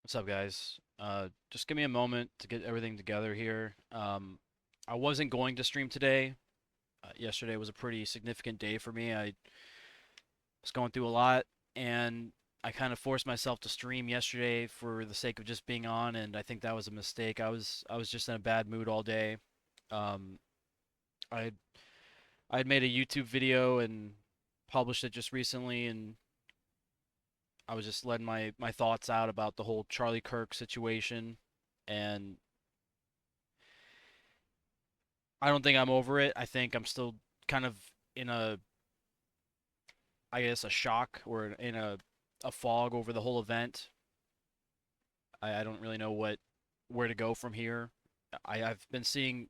What's up, guys? Just give me a moment to get everything together here. I wasn't going to stream today. Yesterday was a pretty significant day for me. I was going through a lot, and I kind of forced myself to stream yesterday for the sake of just being on, and I think that was a mistake. I was just in a bad mood all day. Um, I I had made a YouTube video and published it just recently, and I was just letting my thoughts out about the whole Charlie Kirk situation, and I don't think I'm over it. I think I'm still kind of in a, I guess, a shock or in a fog over the whole event. I don't really know where to go from here. I've been seeing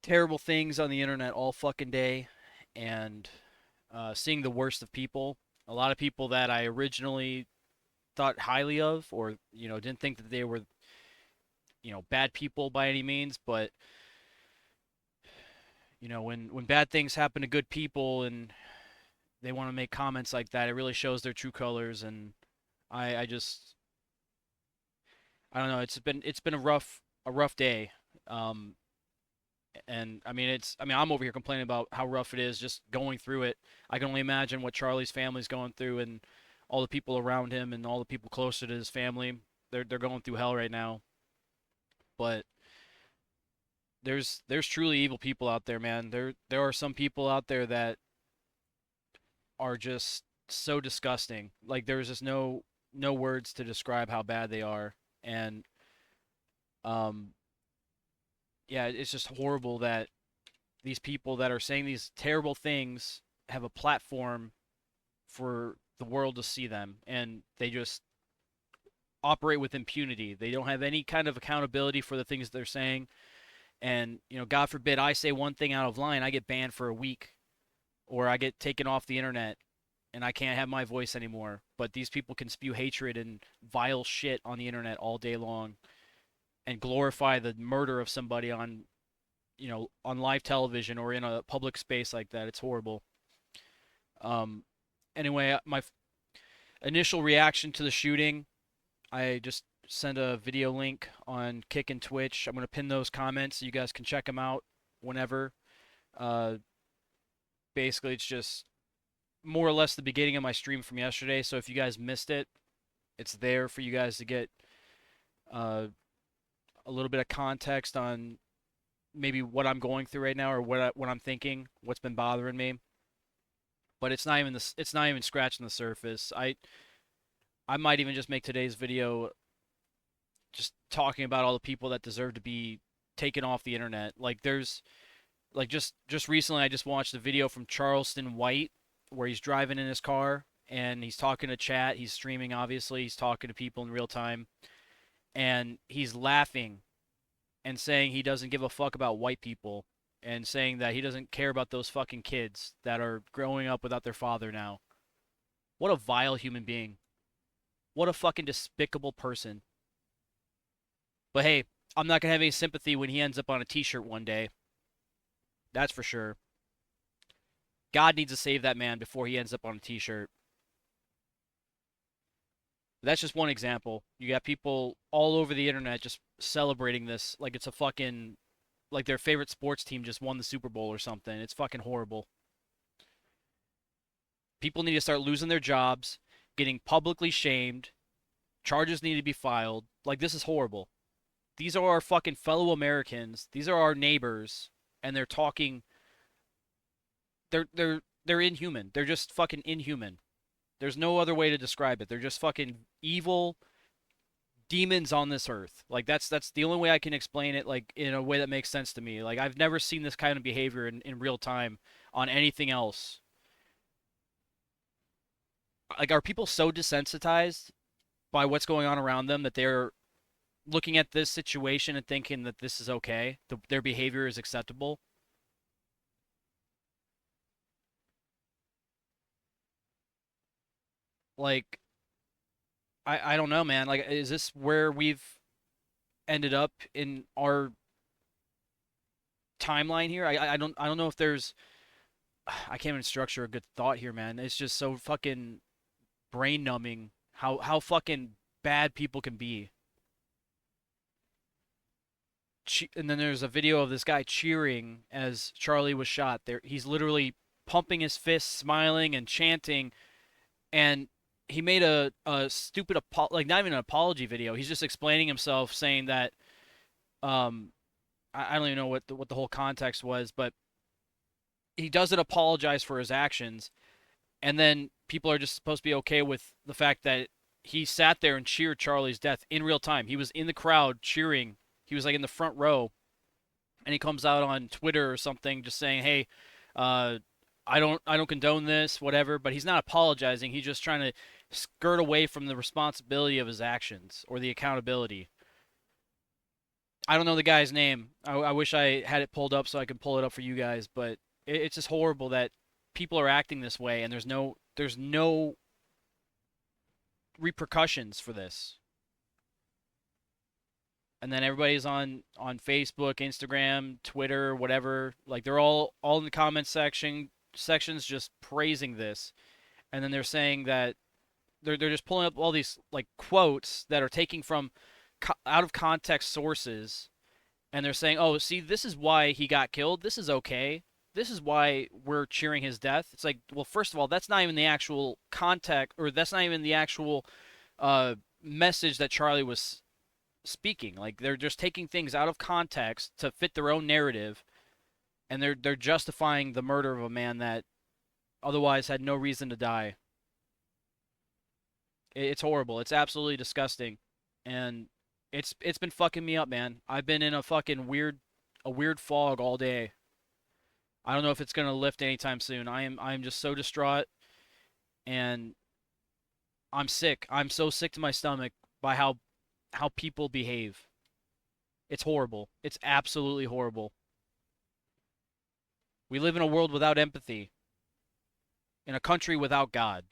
terrible things on the internet all fucking day, and seeing the worst of people. A lot of people that I originally thought highly of, or didn't think that they were bad people by any means, but when bad things happen to good people and they want to make comments like that, it really shows their true colors. And I just I don't know. It's been a rough day. Um, and I mean I'm over here complaining about how rough it is just going through it. I can only imagine what Charlie's family's going through and all the people around him and all the people closer to his family. They're going through hell right now. But there's truly evil people out there, man. There are some people out there that are just so disgusting. Like there's just no words to describe how bad they are. And um yeah, it's just horrible that these people that are saying these terrible things have a platform for the world to see them, and they just operate with impunity. They don't have any kind of accountability for the things they're saying. And God forbid I say one thing out of line, I get banned for a week or I get taken off the internet and I can't have my voice anymore. But these people can spew hatred and vile shit on the internet all day long and glorify the murder of somebody on live television or in a public space like that. It's horrible. Um, anyway, my initial reaction to the shooting, I just sent a video link on Kick and Twitch. I'm gonna pin those comments so you guys can check them out whenever. Uh, basically, it's just more or less the beginning of my stream from yesterday. So if you guys missed it, it's there for you guys to get uh, a little bit of context on maybe what I'm going through right now or what I'm thinking, what's been bothering me. But it's not even scratching the surface. I might even just make today's video just talking about all the people that deserve to be taken off the internet. Like there's like just recently I just watched a video from Charleston White where he's driving in his car and he's talking to chat, he's streaming obviously, he's talking to people in real time and he's laughing and saying he doesn't give a fuck about white people and saying that he doesn't care about those fucking kids that are growing up without their father now. What a vile human being. What a fucking despicable person. But hey, I'm not going to have any sympathy when he ends up on a t-shirt one day. That's for sure. God needs to save that man before he ends up on a t-shirt. That's just one example. You got people all over the internet just celebrating this like it's a fucking like their favorite sports team just won the Super Bowl or something. It's fucking horrible. People need to start losing their jobs, getting publicly shamed. Charges need to be filed. Like this is horrible. These are our fucking fellow Americans. These are our neighbors and they're talking they're inhuman. They're just fucking inhuman. There's no other way to describe it. They're just fucking evil demons on this earth. Like that's the only way I can explain it like in a way that makes sense to me. Like I've never seen this kind of behavior in real time on anything else. Like are people so desensitized by what's going on around them that they're looking at this situation and thinking that this is okay? Their behavior is acceptable? Like I don't know, man. Like is this where we've ended up in our timeline here? I don't know if there's I can't even structure a good thought here, man. It's just so fucking brain numbing how fucking bad people can be. and then there's a video of this guy cheering as Charlie was shot. There, he's literally pumping his fists, smiling and chanting, and he made a stupid like not even an apology video. He's just explaining himself, saying that um I don't even know what the whole context was, but he doesn't apologize for his actions, and then people are just supposed to be okay with the fact that he sat there and cheered Charlie's death in real time. He was in the crowd cheering. He was like in the front row, and he comes out on Twitter or something just saying, "Hey, uh, I don't condone this, whatever." But he's not apologizing. He's just trying to skirt away from the responsibility of his actions or the accountability. I don't know the guy's name. I wish I had it pulled up so I could pull it up for you guys, but it's just horrible that people are acting this way, and there's no repercussions for this. And then everybody's on Facebook, Instagram, Twitter, whatever. Like they're all in the comment sections just praising this, and then they're saying that they're just pulling up all these like quotes that are taking from out of context sources, and they're saying, "Oh, see, this is why he got killed. This is okay. This is why we're cheering his death." It's like, well, first of all, that's not even the actual context, or that's not even the actual message that Charlie was speaking. Like they're just taking things out of context to fit their own narrative, and they're justifying the murder of a man that otherwise had no reason to die. It's horrible. It's absolutely disgusting, and it's been fucking me up, man. I've been in a weird fog all day. I don't know if it's gonna lift anytime soon. I am just so distraught, and I'm sick. I'm so sick to my stomach by how people behave. It's horrible. It's absolutely horrible. We live in a world without empathy, in a country without God.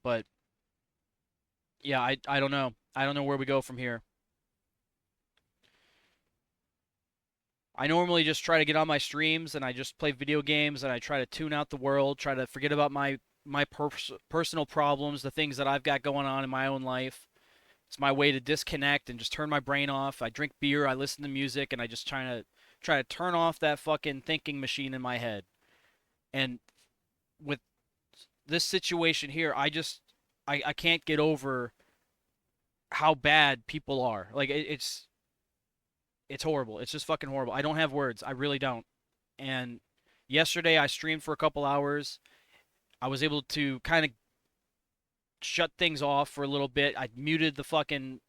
But yeah, I don't know. I don't know where we go from here. I normally just try to get on my streams and I just play video games and I try to tune out the world, try to forget about my personal problems, the things that I've got going on in my own life. It's my way to disconnect and just turn my brain off. I drink beer, I listen to music, and I just try to turn off that fucking thinking machine in my head. And with this situation here, I can't get over how bad people are. Like it's horrible. It's just fucking horrible. I don't have words. I really don't. And yesterday I streamed for a couple hours. I was able to kind of shut things off for a little bit. I muted the fucking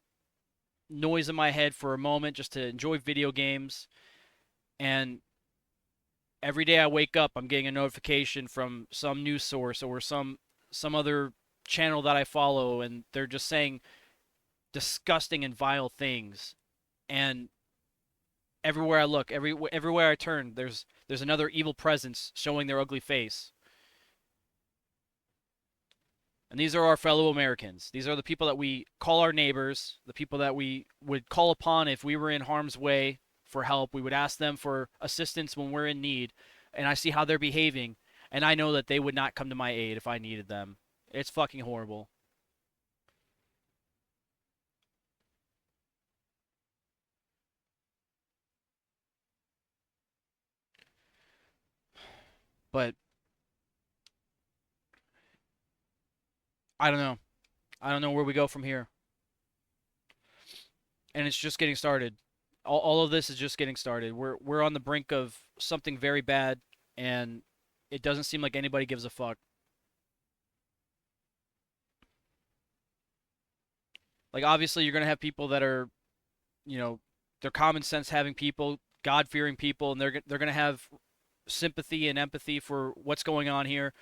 noise in my head for a moment just to enjoy video games. And every day I wake up, I'm getting a notification from some news source or some other channel that I follow, and they're just saying disgusting and vile things. And everywhere I look, everywhere I turn, there's another evil presence showing their ugly face. And these are our fellow Americans. These are the people that we call our neighbors, the people that we would call upon if we were in harm's way for help. We would ask them for assistance when we're in need. And I see how they're behaving, and I know that they would not come to my aid if I needed them. It's fucking horrible. But I don't know. I don't know where we go from here. And it's just getting started. All of this is just getting started. We're on the brink of something very bad, and it doesn't seem like anybody gives a fuck. Like obviously you're gonna have people that are, you know, they're common sense having people, God fearing people, and they're gonna have sympathy and empathy for what's going on here.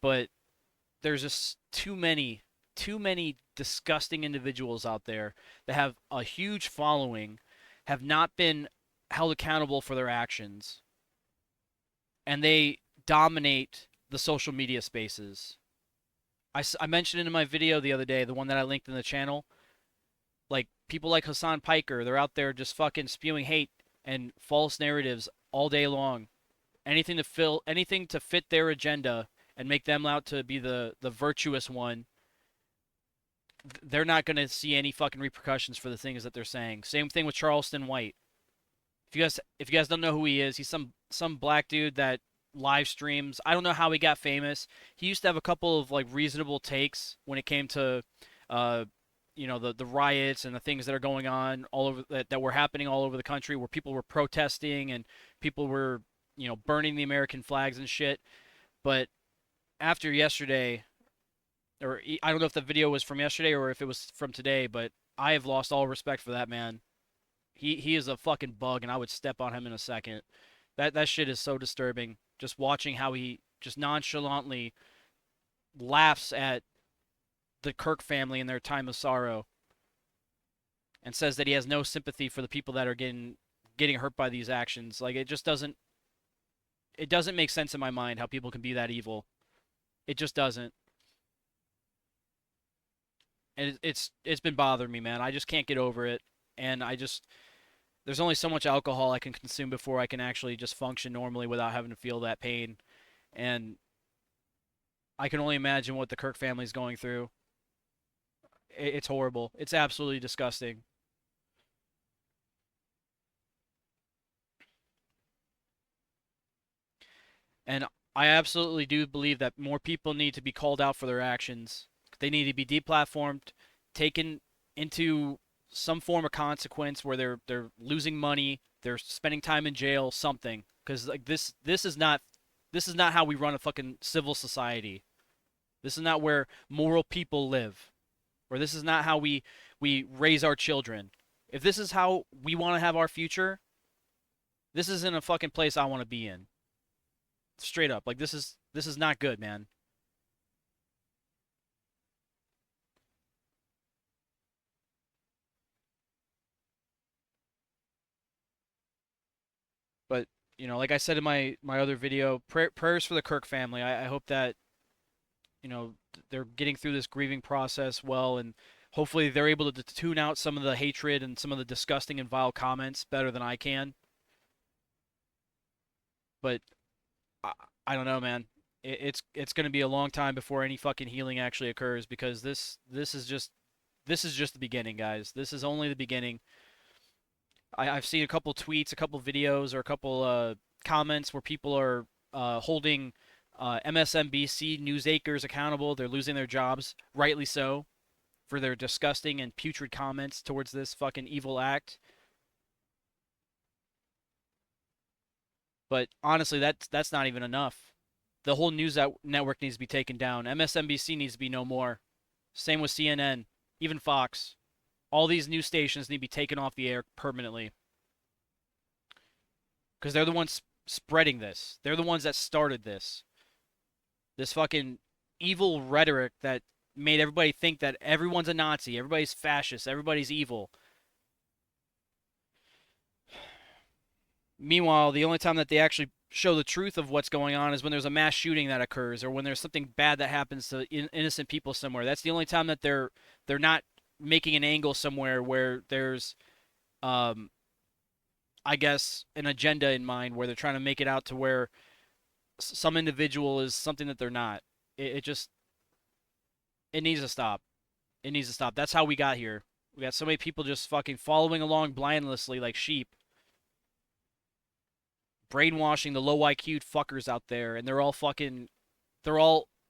But there's just too many disgusting individuals out there that have a huge following, have not been held accountable for their actions, and they dominate the social media spaces. I mentioned it in my video the other day, the one that I linked in the channel. Like people like Hassan Piker, they're out there just fucking spewing hate and false narratives all day long. Anything to fit their agenda, and make them out to be the virtuous one, they're not going to see any fucking repercussions for the things that they're saying. Same thing with Charleston White. If you guys don't know who he is, he's some black dude that live streams. I don't know how he got famous. He used to have a couple of like reasonable takes when it came to uh the riots and the things that are going on all over that were happening all over the country where people were protesting and people were burning the American flags and shit. But after yesterday, or I don't know if the video was from yesterday or if it was from today, but I have lost all respect for that man. He is a fucking bug, and I would step on him in a second. That shit is so disturbing. Just watching how he just nonchalantly laughs at the Kirk family in their time of sorrow, and says that he has no sympathy for the people that are getting hurt by these actions. Like it doesn't make sense in my mind how people can be that evil. It just doesn't. And it's been bothering me, man. I just can't get over it. And there's only so much alcohol I can consume before I can actually just function normally without having to feel that pain. And I can only imagine what the Kirk family's going through. It's horrible. It's absolutely disgusting. And I absolutely do believe that more people need to be called out for their actions. They need to be deplatformed, taken into some form of consequence where they're losing money, they're spending time in jail, something. Because like this is not how we run a fucking civil society. This is not where moral people live, or this is not how we raise our children. If this is how we want to have our future, this isn't a fucking place I want to be in. Straight up, like this is not good, man. But like I said in my other video, prayers for the Kirk family. I hope that they're getting through this grieving process well, and hopefully they're able to tune out some of the hatred and some of the disgusting and vile comments better than I can. But I, I don't know, man. It's going to be a long time before any fucking healing actually occurs because this is just the beginning, guys. This is only the beginning. I've seen a couple tweets, a couple videos, or a couple comments where people are holding MSNBC news anchors accountable. They're losing their jobs, rightly so, for their disgusting and putrid comments towards this fucking evil act. But honestly, that's not even enough. The whole news network needs to be taken down. MSNBC needs to be no more. Same with CNN, even Fox. All these news stations need to be taken off the air permanently because they're the ones spreading this. They're the ones that started this. This fucking evil rhetoric that made everybody think that everyone's a Nazi, everybody's fascist, everybody's evil. Meanwhile, the only time that they actually show the truth of what's going on is when there's a mass shooting that occurs or when there's something bad that happens to innocent people somewhere. That's the only time that they're not making an angle somewhere where there's um I guess an agenda in mind where they're trying to make it out to where some individual is something that they're not. It just it needs to stop. It needs to stop. That's how we got here. We got so many people just fucking following along blindlessly like sheep, brainwashing the low IQ fuckers out there, and they're all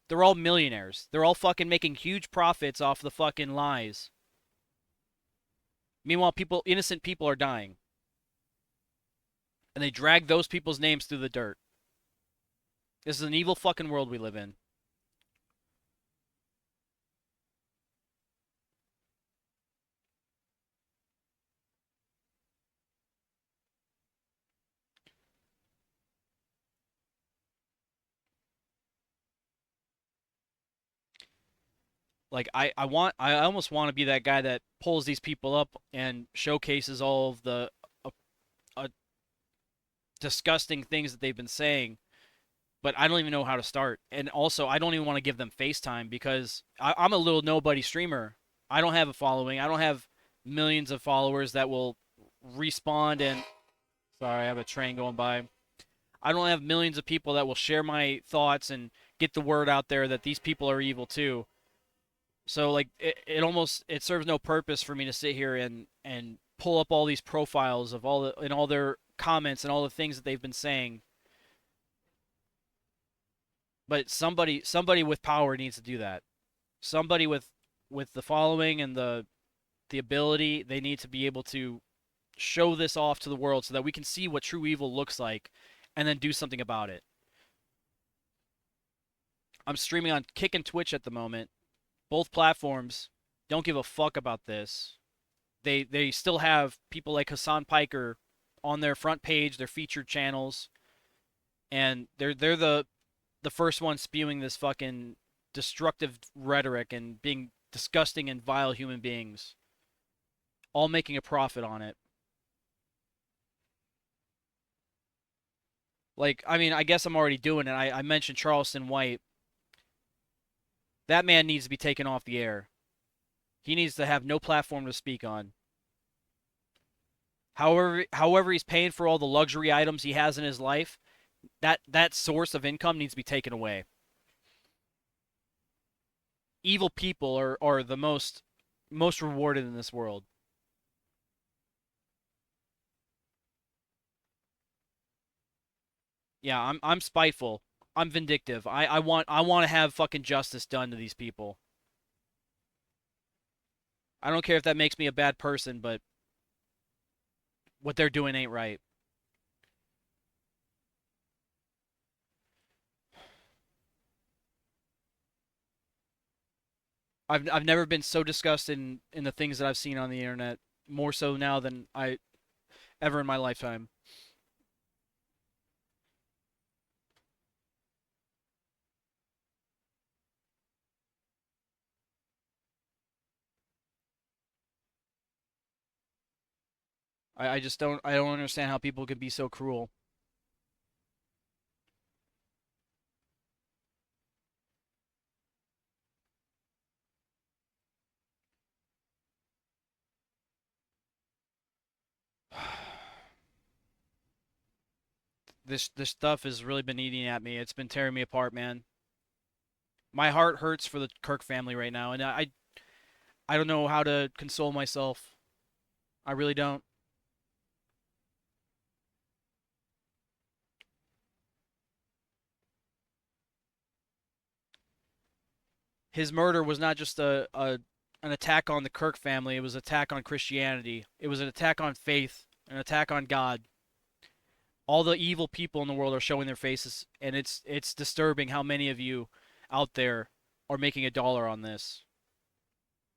they're all millionaires. They're all fucking making huge profits off the fucking lies. Meanwhile, innocent people are dying, and they drag those people's names through the dirt. This is an evil fucking world we live in. Like I almost want to be that guy that pulls these people up and showcases all of the uh, uh, disgusting things that they've been saying, but I don't even know how to start. And also, I don't even want to give them FaceTime because I'm a little nobody streamer. I don't have a following. I don't have millions of followers that will respond and. Sorry, I have a train going by. I don't have millions of people that will share my thoughts and get the word out there that these people are evil too. So like it almost it serves no purpose for me to sit here and pull up all these profiles of all the and all their comments and all the things that they've been saying. But somebody with power needs to do that. Somebody with the following and the ability, they need to be able to show this off to the world so that we can see what true evil looks like and then do something about it. I'm streaming on Kick and Twitch at the moment. Both platforms don't give a fuck about this. They still have people like Hassan Piker on their front page, their featured channels, and they're the first one spewing this fucking destructive rhetoric and being disgusting and vile human beings, all making a profit on it. Like, I mean, I guess I'm already doing it. I mentioned Charleston White. That man needs to be taken off the air. He needs to have no platform to speak on. However he's paying for all the luxury items he has in his life, that source of income needs to be taken away. Evil people are the most rewarded in this world. Yeah, I'm spiteful. I'm vindictive. I want to have fucking justice done to these people. I don't care if that makes me a bad person, but what they're doing ain't right. I've never been so disgusted in the things that I've seen on the internet, more so now than I ever in my lifetime. I just don't understand how people can be so cruel. This stuff has really been eating at me. It's been tearing me apart, man. My heart hurts for the Kirk family right now, and I don't know how to console myself. I really don't. His murder was not just a an attack on the Kirk family. It was an attack on Christianity. It was an attack on faith, an attack on God. All the evil people in the world are showing their faces, and it's disturbing how many of you out there are making a dollar on this.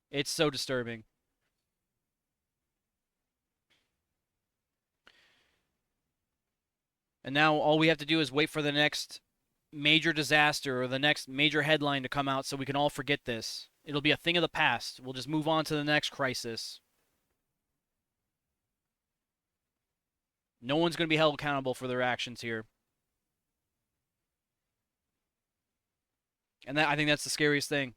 It's so disturbing. And now all we have to do is wait for the next major disaster or the next major headline to come out so we can all forget this. It'll be a thing of the past. We'll just move on to the next crisis. No one's going to be held accountable for their actions here. And I think that's the scariest thing.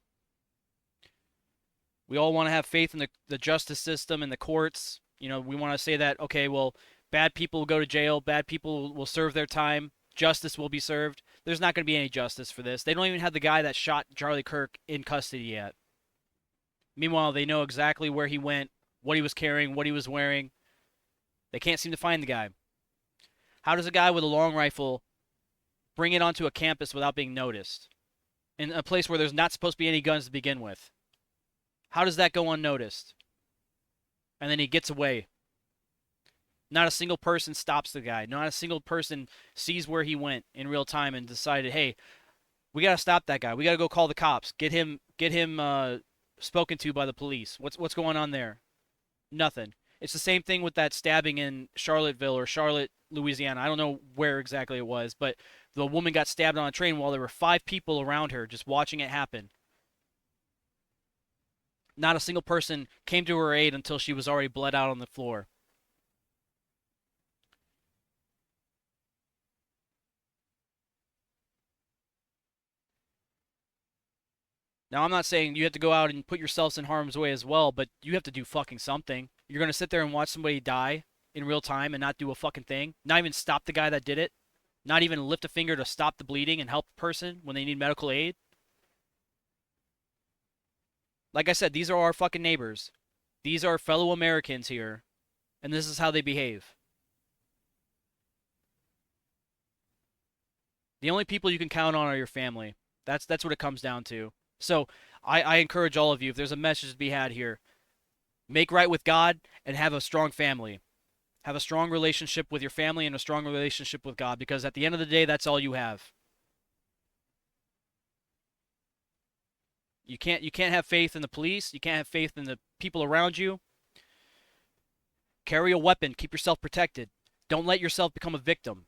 We all want to have faith in the justice system and the courts. You know, we want to say that, okay, well, bad people will go to jail, bad people will serve their time, justice will be served. There's not going to be any justice for this. They don't even have the guy that shot Charlie Kirk in custody yet. Meanwhile, they know exactly where he went, what he was carrying, what he was wearing. They can't seem to find the guy. How does a guy with a long rifle bring it onto a campus without being noticed? In a place where there's not supposed to be any guns to begin with. How does that go unnoticed? And then he gets away. Not a single person stops the guy. Not a single person sees where he went in real time and decided, hey, we got to stop that guy. We got to go call the cops. Get him spoken to by the police. What's going on there? Nothing. It's the same thing with that stabbing in Charlottesville or Charlotte, Louisiana. I don't know where exactly it was, but the woman got stabbed on a train while there were 5 people around her just watching it happen. Not a single person came to her aid until she was already bled out on the floor. Now, I'm not saying you have to go out and put yourselves in harm's way as well, but you have to do fucking something. You're going to sit there and watch somebody die in real time and not do a fucking thing? Not even stop the guy that did it? Not even lift a finger to stop the bleeding and help the person when they need medical aid. Like I said, these are our fucking neighbors. These are fellow Americans here, and this is how they behave. The only people you can count on are your family. That's what it comes down to. So I encourage all of you, if there's a message to be had here, make right with God and have a strong family. Have a strong relationship with your family and a strong relationship with God, because at the end of the day, that's all you have. You can't have faith in the police. You can't have faith in the people around you. Carry a weapon. Keep yourself protected. Don't let yourself become a victim.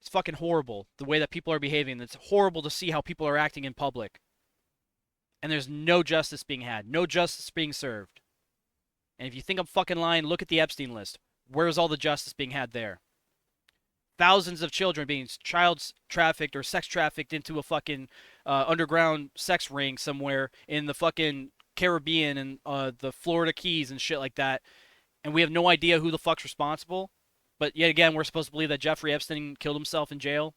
It's fucking horrible the way that people are behaving. It's horrible to see how people are acting in public. And there's no justice being had, no justice being served. And if you think I'm fucking lying, look at the Epstein list. Where's all the justice being had there? Thousands of children being child trafficked or sex trafficked into a fucking underground sex ring somewhere in the fucking Caribbean and the Florida Keys and shit like that. And we have no idea who the fuck's responsible. But yet again, we're supposed to believe that Jeffrey Epstein killed himself in jail.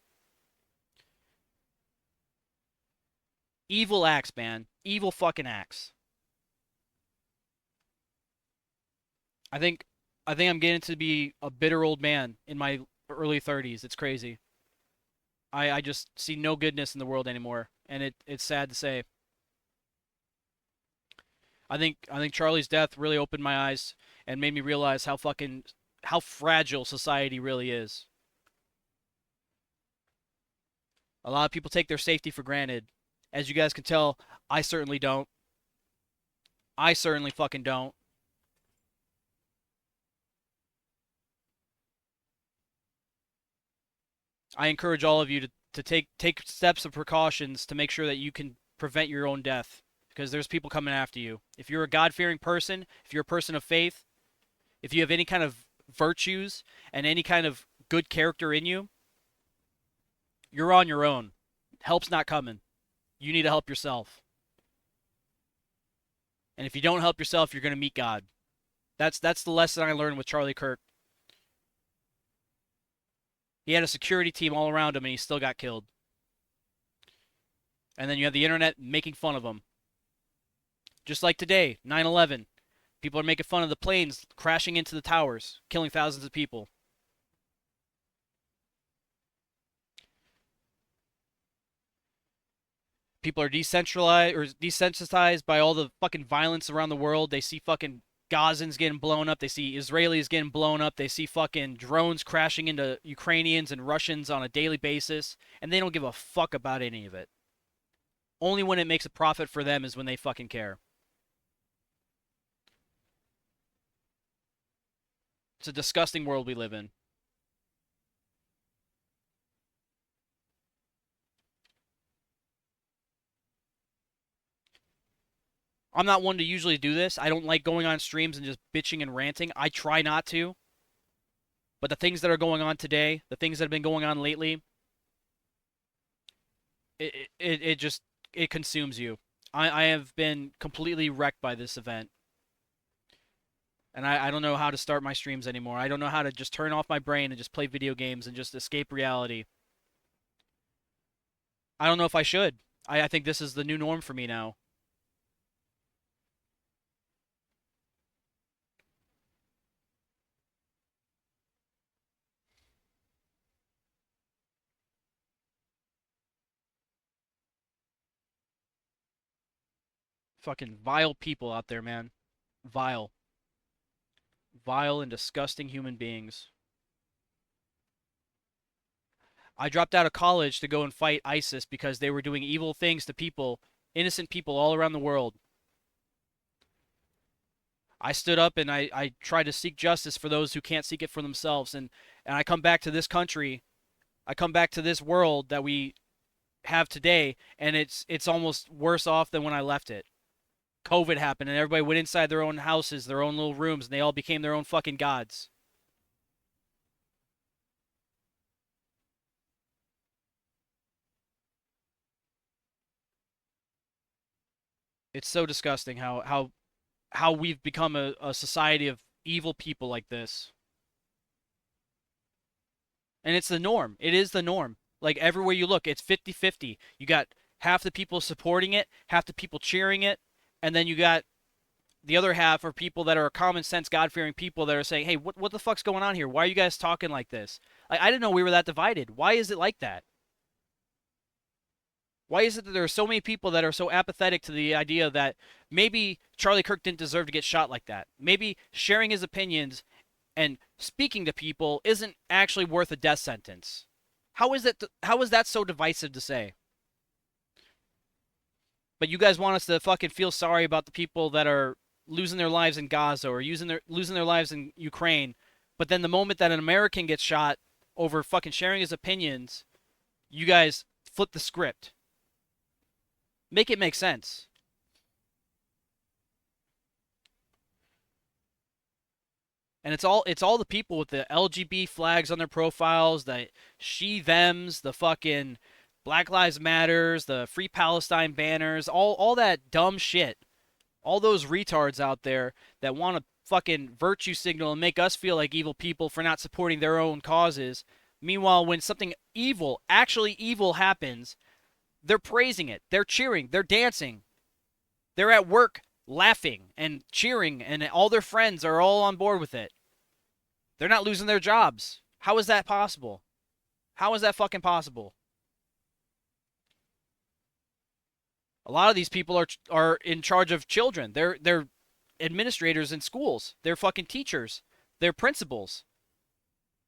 Evil acts, man. Evil fucking acts. I think I think I'm getting to be a bitter old man in my early 30s. It's crazy. I just see no goodness in the world anymore, and it's sad to say. I think Charlie's death really opened my eyes and made me realize how fragile society really is. A lot of people take their safety for granted. As you guys can tell, I certainly don't. I certainly fucking don't. I encourage all of you to take steps of precautions to make sure that you can prevent your own death, because there's people coming after you. If you're a God-fearing person, if you're a person of faith, if you have any kind of virtues and any kind of good character in you, you're on your own. Help's not coming. You need to help yourself. And if you don't help yourself, you're going to meet God. That's the lesson I learned with Charlie Kirk. He had a security team all around him and he still got killed. And then you have the internet making fun of him. Just like today, 9/11. People are making fun of the planes crashing into the towers, killing thousands of people. People are desensitized by all the fucking violence around the world. They see fucking Gazans getting blown up. They see Israelis getting blown up. They see fucking drones crashing into Ukrainians and Russians on a daily basis, and they don't give a fuck about any of it. Only when it makes a profit for them is when they fucking care. It's a disgusting world we live in. I'm not one to usually do this. I don't like going on streams and just bitching and ranting. I try not to. But the things that are going on today, the things that have been going on lately, it just it consumes you. I have been completely wrecked by this event. And I don't know how to start my streams anymore. I don't know how to just turn off my brain and just play video games and just escape reality. I don't know if I should. I think this is the new norm for me now. Fucking vile people out there, man. Vile. Vile and disgusting human beings. I dropped out of college to go and fight ISIS because they were doing evil things to people, innocent people all around the world. I stood up and I tried to seek justice for those who can't seek it for themselves. And I come back to this country, I come back to this world that we have today, and it's almost worse off than when I left it. COVID happened, and everybody went inside their own houses, their own little rooms, and they all became their own fucking gods. It's so disgusting how we've become a society of evil people like this. And it's the norm. It is the norm. Like everywhere you look, it's 50-50. You got half the people supporting it, half the people cheering it, and then you got the other half are people that are common sense, God fearing people that are saying, "Hey, what the fuck's going on here? Why are you guys talking like this? Like I didn't know we were that divided. Why is it like that? Why is it that there are so many people that are so apathetic to the idea that maybe Charlie Kirk didn't deserve to get shot like that? Maybe sharing his opinions and speaking to people isn't actually worth a death sentence. How is it? How is that so divisive to say? But you guys want us to fucking feel sorry about the people that are losing their lives in Gaza or losing their lives in Ukraine. But then the moment that an American gets shot over fucking sharing his opinions, you guys flip the script. Make it make sense. And it's all the people with the LGB flags on their profiles, the she thems, the fucking Black Lives Matters, the Free Palestine banners, all that dumb shit. All those retards out there that want to fucking virtue signal and make us feel like evil people for not supporting their own causes. Meanwhile, when something evil, actually evil happens, they're praising it. They're cheering, they're dancing. They're at work laughing and cheering, and all their friends are all on board with it. They're not losing their jobs. How is that possible? How is that fucking possible? A lot of these people are in charge of children. They're administrators in schools. They're fucking teachers. They're principals.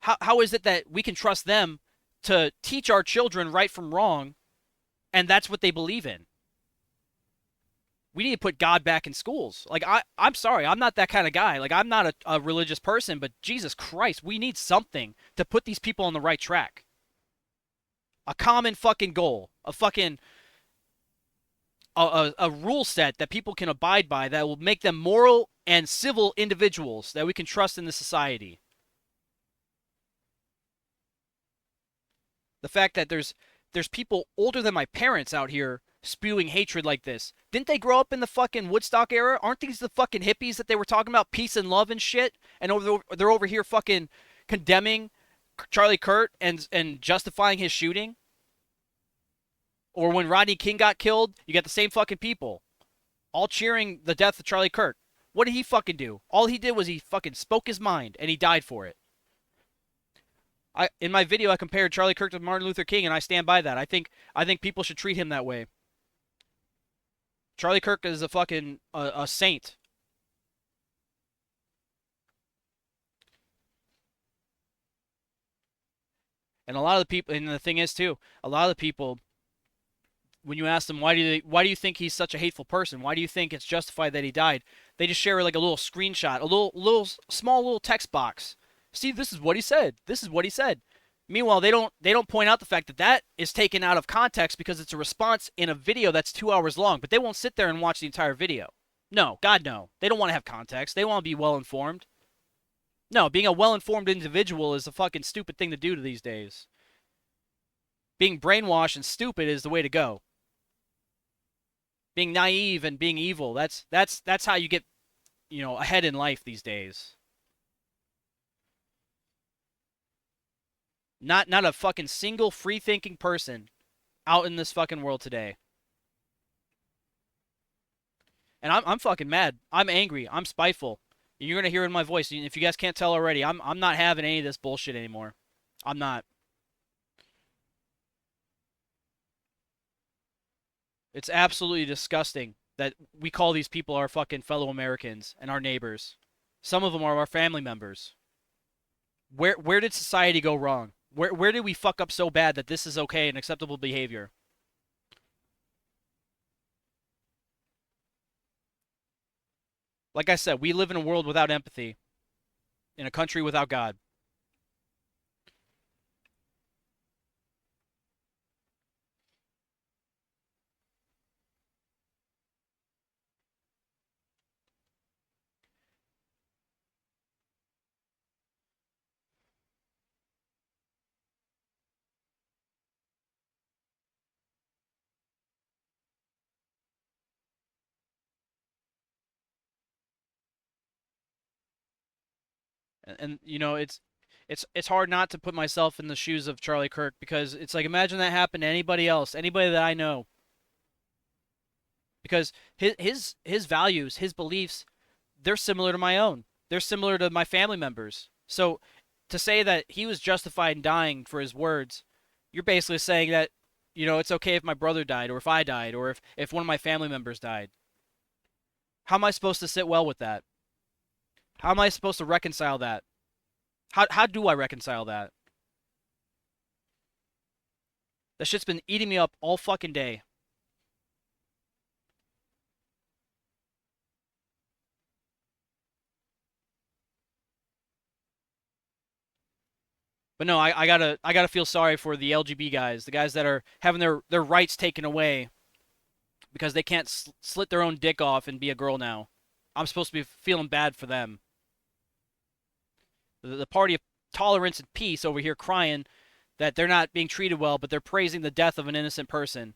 How is it that we can trust them to teach our children right from wrong, and that's what they believe in? We need to put God back in schools. Like I'm sorry, I'm not that kind of guy. Like I'm not a religious person, but Jesus Christ, we need something to put these people on the right track. A common fucking goal, a rule set that people can abide by that will make them moral and civil individuals that we can trust in the society. The fact that there's people older than my parents out here spewing hatred like this. Didn't they grow up in the fucking Woodstock era? Aren't these the fucking hippies that they were talking about peace and love and shit? And they're over here fucking condemning Charlie Kirk and justifying his shooting? Or when Rodney King got killed, you got the same fucking people all cheering the death of Charlie Kirk. What did he fucking do? All he did was he fucking spoke his mind and he died for it. In my video I compared Charlie Kirk to Martin Luther King and I stand by that. I think people should treat him that way. Charlie Kirk is a fucking a saint. And a lot of the people, and the thing is too, a lot of the people, when you ask them why do you think he's such a hateful person? Why do you think it's justified that he died? They just share like a little screenshot, a little small little text box. See, this is what he said. This is what he said. Meanwhile, they don't point out the fact that that is taken out of context because it's a response in a video that's 2 hours long. But they won't sit there and watch the entire video. No, God no. They don't want to have context. They want to be well informed. No, being a well informed individual is a fucking stupid thing to do to these days. Being brainwashed and stupid is the way to go. Being naive and being evil, that's how you get, ahead in life these days. Not a fucking single free thinking person out in this fucking world today. And I'm fucking mad. I'm angry. I'm spiteful. You're gonna hear it in my voice. If you guys can't tell already, I'm not having any of this bullshit anymore. I'm not. It's absolutely disgusting that we call these people our fucking fellow Americans and our neighbors. Some of them are our family members. Where did society go wrong? Where did we fuck up so bad that this is okay and acceptable behavior? Like I said, we live in a world without empathy, in a country without God. And it's It's hard not to put myself in the shoes of Charlie Kirk because it's like imagine that happened to anybody else, anybody that I know. Because his values, his beliefs, they're similar to my own. They're similar to my family members. So to say that he was justified in dying for his words, you're basically saying that, it's okay if my brother died or if I died or if one of my family members died. How am I supposed to sit well with that? How am I supposed to reconcile that? How do I reconcile that? That shit's been eating me up all fucking day. But no, I gotta feel sorry for the LGB guys, the guys that are having their rights taken away because they can't slit their own dick off and be a girl now. I'm supposed to be feeling bad for them. The party of tolerance and peace over here crying that they're not being treated well, but they're praising the death of an innocent person.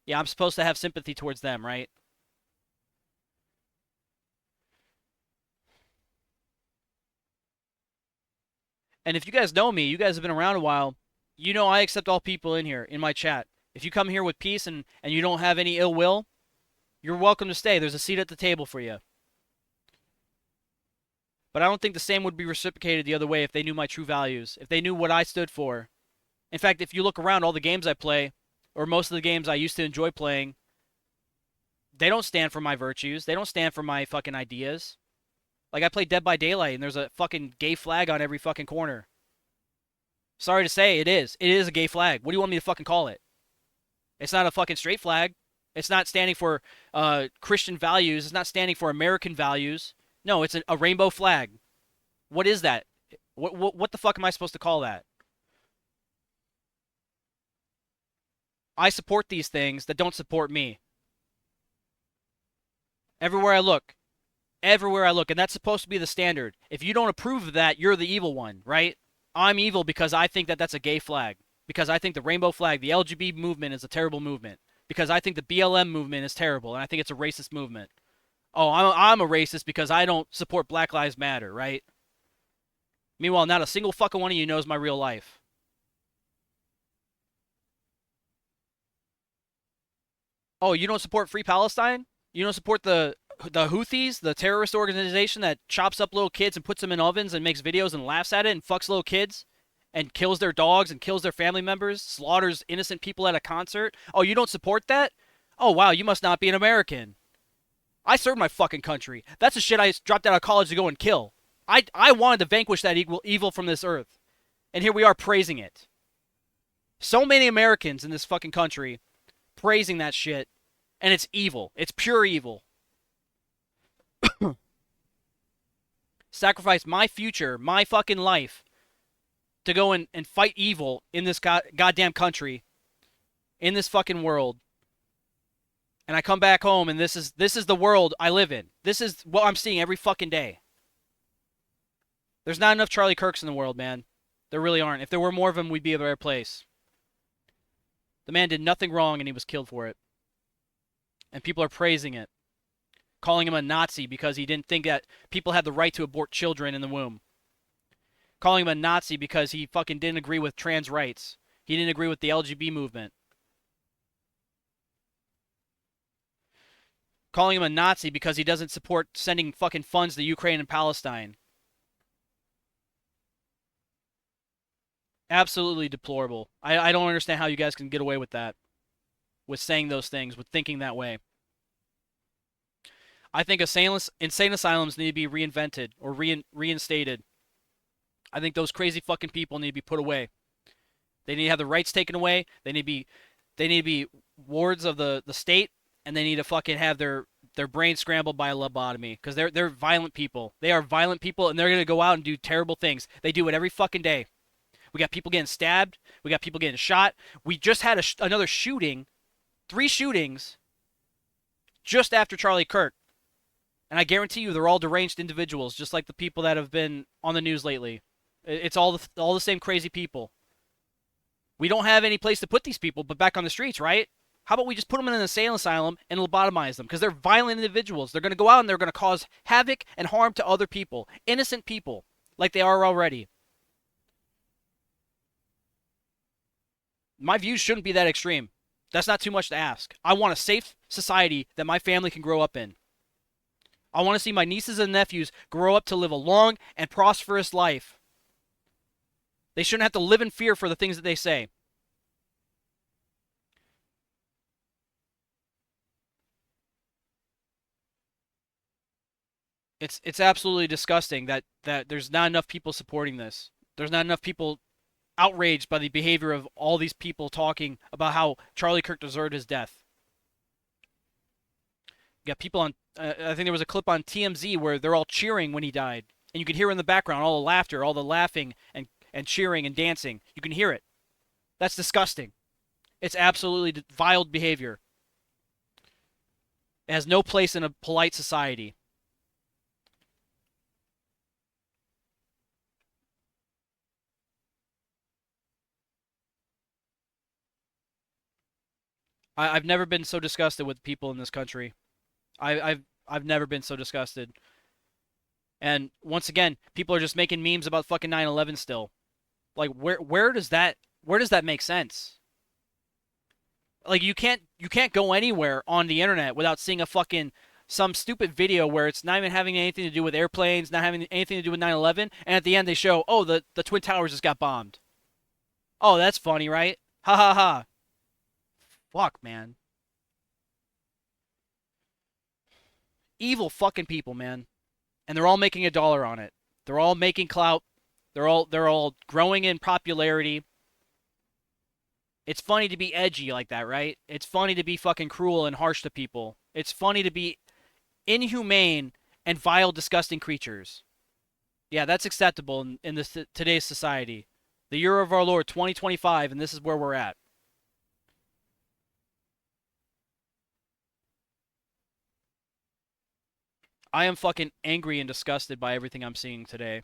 Yeah, I'm supposed to have sympathy towards them, right? And if you guys know me, you guys have been around a while, you know I accept all people in here, in my chat. If you come here with peace and you don't have any ill will, you're welcome to stay. There's a seat at the table for you. But I don't think the same would be reciprocated the other way if they knew my true values, if they knew what I stood for. In fact, if you look around all the games I play, or most of the games I used to enjoy playing, they don't stand for my virtues. They don't stand for my fucking ideas. Like I play Dead by Daylight and there's a fucking gay flag on every fucking corner. Sorry to say, it is. It is a gay flag. What do you want me to fucking call it? It's not a fucking straight flag. It's not standing for Christian values. It's not standing for American values. No, it's a rainbow flag. What is that? What the fuck am I supposed to call that? I support these things that don't support me. Everywhere I look. Everywhere I look. And that's supposed to be the standard. If you don't approve of that, you're the evil one, right? I'm evil because I think that that's a gay flag. Because I think the rainbow flag, the LGBT movement is a terrible movement. Because I think the BLM movement is terrible and I think it's a racist movement. Oh, I'm a racist because I don't support Black Lives Matter, right? Meanwhile, not a single fucking one of you knows my real life. Oh, you don't support Free Palestine? You don't support the Houthis, the terrorist organization that chops up little kids and puts them in ovens and makes videos and laughs at it and fucks little kids and kills their dogs and kills their family members, slaughters innocent people at a concert? Oh, you don't support that? Oh, wow, you must not be an American. I served my fucking country. That's the shit I dropped out of college to go and kill. I wanted to vanquish that evil from this earth. And here we are praising it. So many Americans in this fucking country praising that shit. And it's evil. It's pure evil. Sacrifice my future, my fucking life, to go and fight evil in this goddamn country, in this fucking world. And I come back home and this is the world I live in. This is what I'm seeing every fucking day. There's not enough Charlie Kirks in the world, man. There really aren't. If there were more of them, we'd be a better place. The man did nothing wrong and he was killed for it. And people are praising it. Calling him a Nazi because he didn't think that people had the right to abort children in the womb. Calling him a Nazi because he fucking didn't agree with trans rights. He didn't agree with the LGBT movement. Calling him a Nazi because he doesn't support sending fucking funds to Ukraine and Palestine. Absolutely deplorable. I don't understand how you guys can get away with that. With saying those things, with thinking that way. I think insane asylums need to be reinvented or reinstated. I think those crazy fucking people need to be put away. They need to have the rights taken away. They need to be wards of the state, and they need to fucking have their brain scrambled by a lobotomy because they're violent people. They are violent people, and they're gonna go out and do terrible things. They do it every fucking day. We got people getting stabbed. We got people getting shot. We just had another shooting, 3 shootings, just after Charlie Kirk. And I guarantee you they're all deranged individuals, just like the people that have been on the news lately. It's all the same crazy people. We don't have any place to put these people but back on the streets, right? How about we just put them in an insane asylum and lobotomize them? Because they're violent individuals. They're going to go out and they're going to cause havoc and harm to other people. Innocent people, like they are already. My views shouldn't be that extreme. That's not too much to ask. I want a safe society that my family can grow up in. I want to see my nieces and nephews grow up to live a long and prosperous life. They shouldn't have to live in fear for the things that they say. It's absolutely disgusting that there's not enough people supporting this. There's not enough people outraged by the behavior of all these people talking about how Charlie Kirk deserved his death. You got people on. I think there was a clip on TMZ where they're all cheering when he died, and you could hear in the background all the laughter, all the laughing and cheering and dancing. You can hear it. That's disgusting. It's absolutely vile behavior. It has no place in a polite society. I've never been so disgusted with people in this country. I've never been so disgusted. And once again, people are just making memes about fucking 9/11 still. Like where does that make sense? Like you can't go anywhere on the internet without seeing a fucking some stupid video where it's not even having anything to do with airplanes, not having anything to do with 9/11, and at the end they show, "Oh, the Twin Towers just got bombed." Oh, that's funny, right? Ha ha ha. Fuck, man. Evil fucking people, man. And they're all making a dollar on it. They're all making clout. They're all growing in popularity. It's funny to be edgy like that, right? It's funny to be fucking cruel and harsh to people. It's funny to be inhumane and vile, disgusting creatures. Yeah, that's acceptable in this today's society. The year of our Lord 2025, and this is where we're at. I am fucking angry and disgusted by everything I'm seeing today.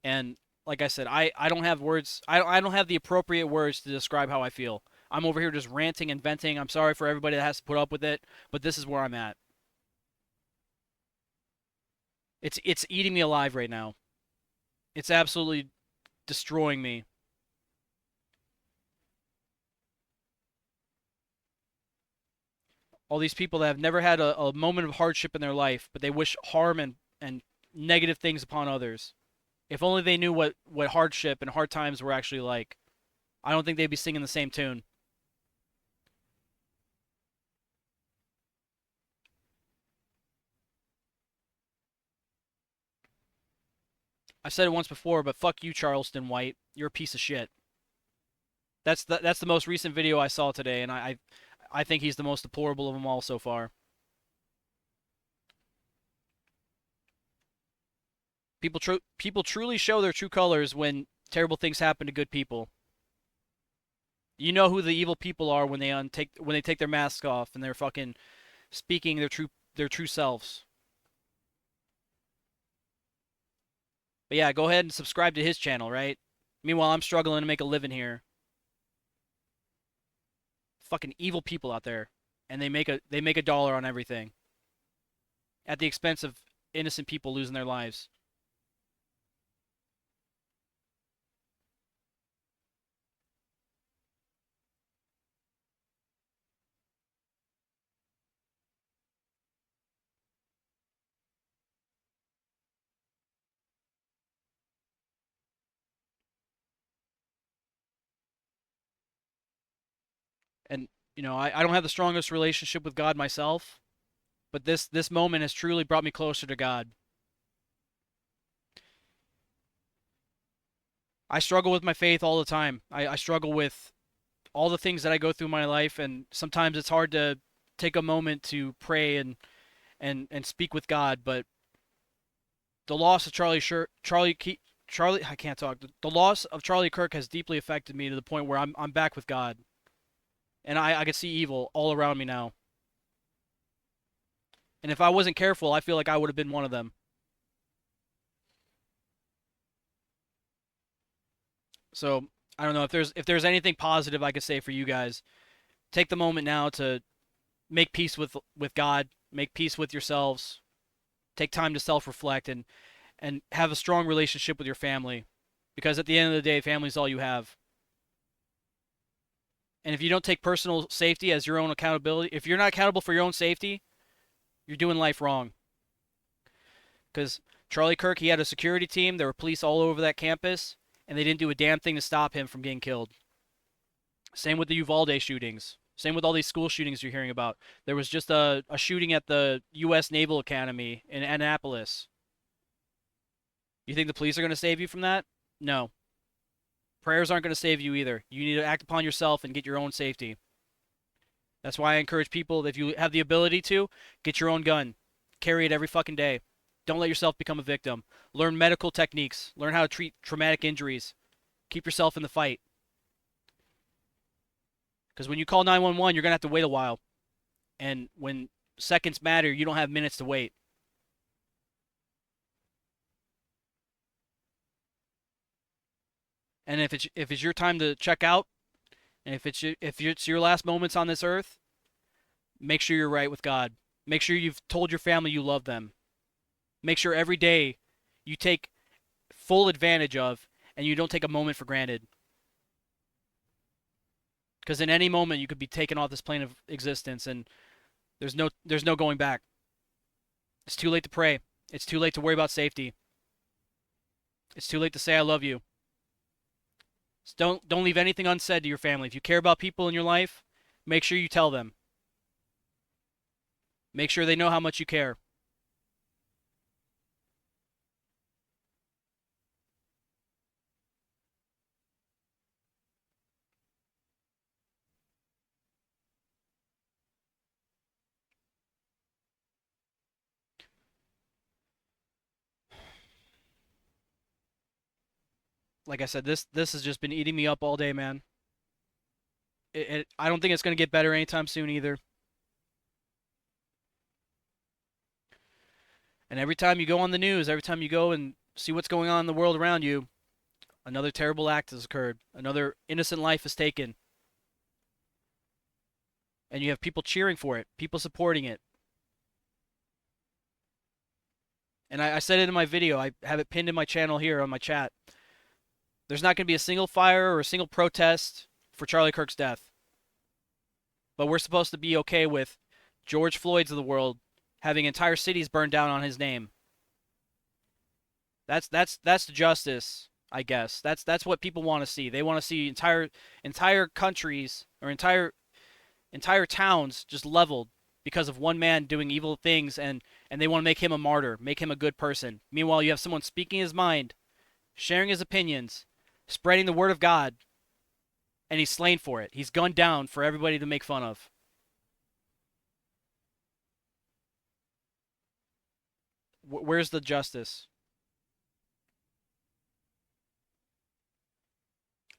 And like I said, I don't have words. I don't have the appropriate words to describe how I feel. I'm over here just ranting and venting. I'm sorry for everybody that has to put up with it, but this is where I'm at. It's eating me alive right now. It's absolutely destroying me. All these people that have never had a moment of hardship in their life, but they wish harm and negative things upon others. If only they knew what hardship and hard times were actually like. I don't think they'd be singing the same tune. I said it once before, but fuck you, Charleston White. You're a piece of shit. That's the most recent video I saw today, and I think he's the most deplorable of them all so far. People truly show their true colors when terrible things happen to good people. You know who the evil people are when they take their masks off and they're fucking speaking their true selves. But yeah, go ahead and subscribe to his channel, right? Meanwhile, I'm struggling to make a living here. Fucking evil people out there, and they make a dollar on everything at the expense of innocent people losing their lives. And I don't have the strongest relationship with God myself, but this moment has truly brought me closer to God. I struggle with my faith all the time. I struggle with all the things that I go through in my life, and sometimes it's hard to take a moment to pray and speak with God. But the loss of Charlie, I can't talk. The loss of Charlie Kirk has deeply affected me to the point where I'm back with God, and I can see evil all around me now. And if I wasn't careful, I feel like I would have been one of them. So I don't know if there's anything positive I could say for you guys. Take the moment now to make peace with God, make peace with yourselves, take time to self-reflect and have a strong relationship with your family, because at the end of the day, family is all you have. And if you don't take personal safety as your own accountability, if you're not accountable for your own safety, you're doing life wrong. Because Charlie Kirk, he had a security team. There were police all over that campus, and they didn't do a damn thing to stop him from getting killed. Same with the Uvalde shootings. Same with all these school shootings you're hearing about. There was just a shooting at the U.S. Naval Academy in Annapolis. You think the police are going to save you from that? No. Prayers aren't going to save you either. You need to act upon yourself and get your own safety. That's why I encourage people, if you have the ability to, get your own gun. Carry it every fucking day. Don't let yourself become a victim. Learn medical techniques. Learn how to treat traumatic injuries. Keep yourself in the fight. Because when you call 911, you're going to have to wait a while. And when seconds matter, you don't have minutes to wait. And if it's your time to check out, and if it's your last moments on this earth, make sure you're right with God. Make sure you've told your family you love them. Make sure every day you take full advantage of, and you don't take a moment for granted. Because in any moment you could be taken off this plane of existence, and there's no going back. It's too late to pray. It's too late to worry about safety. It's too late to say I love you. So don't leave anything unsaid to your family. If you care about people in your life, make sure you tell them. Make sure they know how much you care. Like I said, this has just been eating me up all day, man. I don't think it's going to get better anytime soon either. And every time you go on the news, every time you go and see what's going on in the world around you, another terrible act has occurred. Another innocent life is taken. And you have people cheering for it, people supporting it. And I said it in my video. I have it pinned in my channel here on my chat. There's not going to be a single fire or a single protest for Charlie Kirk's death. But we're supposed to be okay with George Floyd's of the world having entire cities burned down on his name. That's justice, I guess. That's what people want to see. They want to see entire countries or entire towns just leveled because of one man doing evil things, and they want to make him a martyr, make him a good person. Meanwhile, you have someone speaking his mind, sharing his opinions, spreading the word of God, and he's slain for it. He's gunned down for everybody to make fun of. Where's the justice?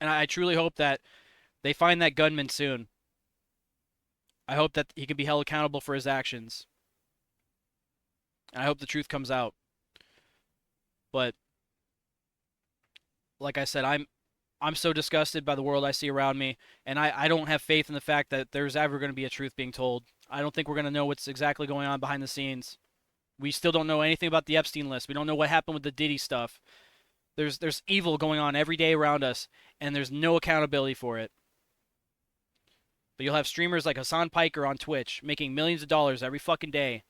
And I truly hope that they find that gunman soon. I hope that he can be held accountable for his actions. And I hope the truth comes out. But like I said, I'm so disgusted by the world I see around me, and I don't have faith in the fact that there's ever going to be a truth being told. I don't think we're going to know what's exactly going on behind the scenes. We still don't know anything about the Epstein list. We don't know what happened with the Diddy stuff. There's evil going on every day around us, and there's no accountability for it. But you'll have streamers like Hassan Piker on Twitch making millions of dollars every fucking day,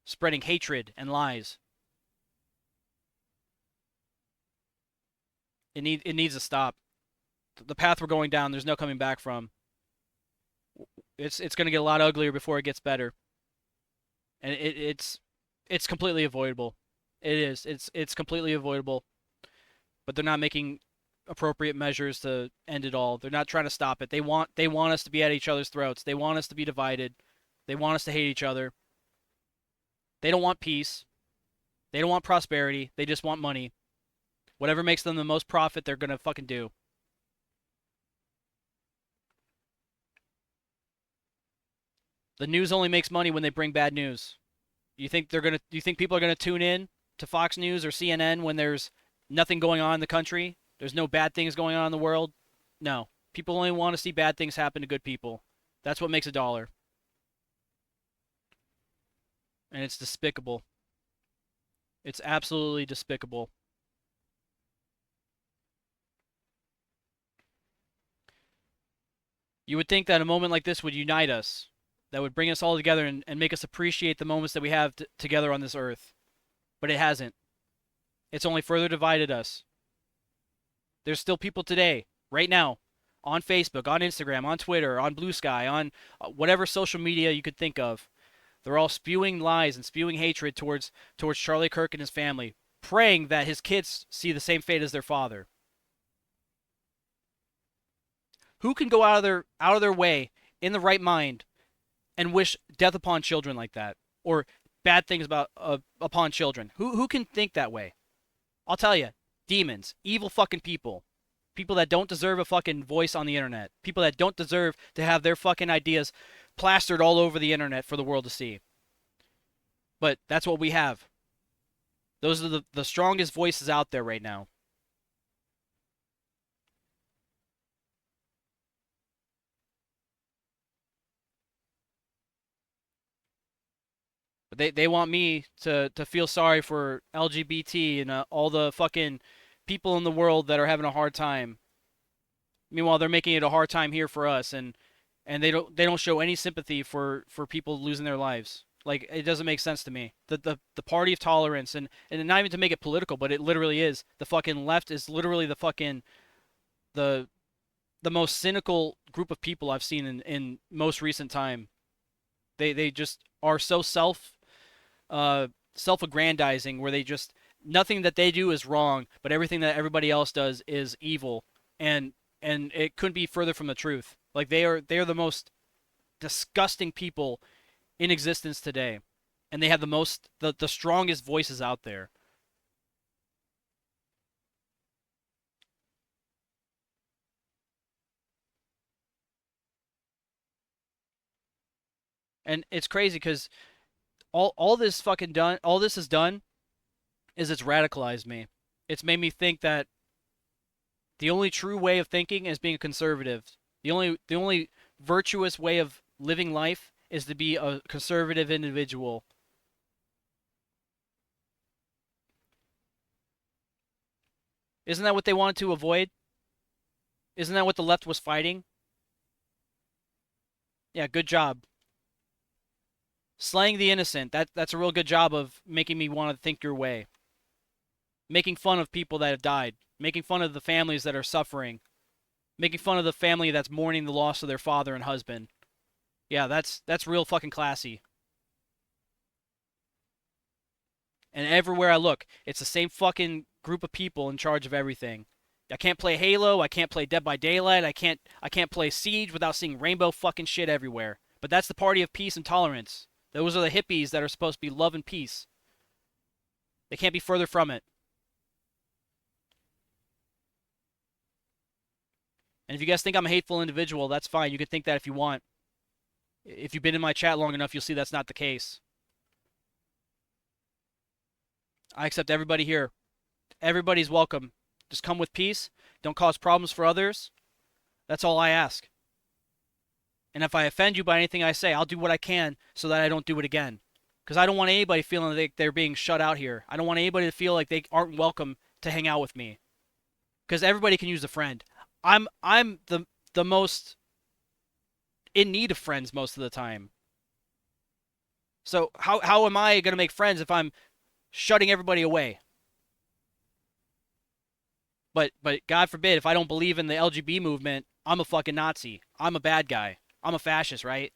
spreading hatred and lies. It needs to stop. The path we're going down, there's no coming back from. It's going to get a lot uglier before it gets better, and it's completely avoidable. It is. It's completely avoidable. But they're not making appropriate measures to end it all. They're not trying to stop it. They want us to be at each other's throats. They want us to be divided. They want us to hate each other. They don't want peace. They don't want prosperity. They just want money. Whatever makes them the most profit, they're gonna fucking do. The news only makes money when they bring bad news. You think people are gonna tune in to Fox News or CNN when there's nothing going on in the country? There's no bad things going on in the world? No. People only want to see bad things happen to good people. That's what makes a dollar. And it's despicable. It's absolutely despicable. You would think that a moment like this would unite us, that would bring us all together and make us appreciate the moments that we have together on this earth. But it hasn't. It's only further divided us. There's still people today, right now, on Facebook, on Instagram, on Twitter, on Blue Sky, on whatever social media you could think of. They're all spewing lies and spewing hatred towards Charlie Kirk and his family, praying that his kids see the same fate as their father. Who can go out of their way in the right mind and wish death upon children like that, or bad things about upon children? Who can think that way? I'll tell you, demons, evil fucking people. People that don't deserve a fucking voice on the internet. People that don't deserve to have their fucking ideas plastered all over the internet for the world to see. But that's what we have. Those are the strongest voices out there right now. But they want me to feel sorry for LGBT and all the fucking people in the world that are having a hard time. Meanwhile, they're making it a hard time here for us, and they don't show any sympathy for people losing their lives. Like, it doesn't make sense to me. The party of tolerance, and not even to make it political, but it literally is. The fucking left is literally the the most cynical group of people I've seen in most recent time. They just are so self-aggrandizing, where they just, nothing that they do is wrong, but everything that everybody else does is evil, and it couldn't be further from the truth. Like, they are the most disgusting people in existence today, and they have the strongest voices out there. And it's crazy because all this has done is it's radicalized me. It's made me think that the only true way of thinking is being a conservative. The only virtuous way of living life is to be a conservative individual. Isn't that what they wanted to avoid? Isn't that what the left was fighting? Yeah, good job. Slaying the innocent. That's a real good job of making me want to think your way. Making fun of people that have died. Making fun of the families that are suffering. Making fun of the family that's mourning the loss of their father and husband. Yeah, that's real fucking classy. And everywhere I look, it's the same fucking group of people in charge of everything. I can't play Halo, I can't play Dead by Daylight, I can't play Siege without seeing rainbow fucking shit everywhere. But that's the party of peace and tolerance. Those are the hippies that are supposed to be love and peace. They can't be further from it. And if you guys think I'm a hateful individual, that's fine. You can think that if you want. If you've been in my chat long enough, you'll see that's not the case. I accept everybody here. Everybody's welcome. Just come with peace. Don't cause problems for others. That's all I ask. And if I offend you by anything I say, I'll do what I can so that I don't do it again. Because I don't want anybody feeling like they're being shut out here. I don't want anybody to feel like they aren't welcome to hang out with me. Because everybody can use a friend. I'm the most in need of friends most of the time. So how am I gonna make friends if I'm shutting everybody away? But God forbid, if I don't believe in the LGBT movement, I'm a fucking Nazi. I'm a bad guy. I'm a fascist, right?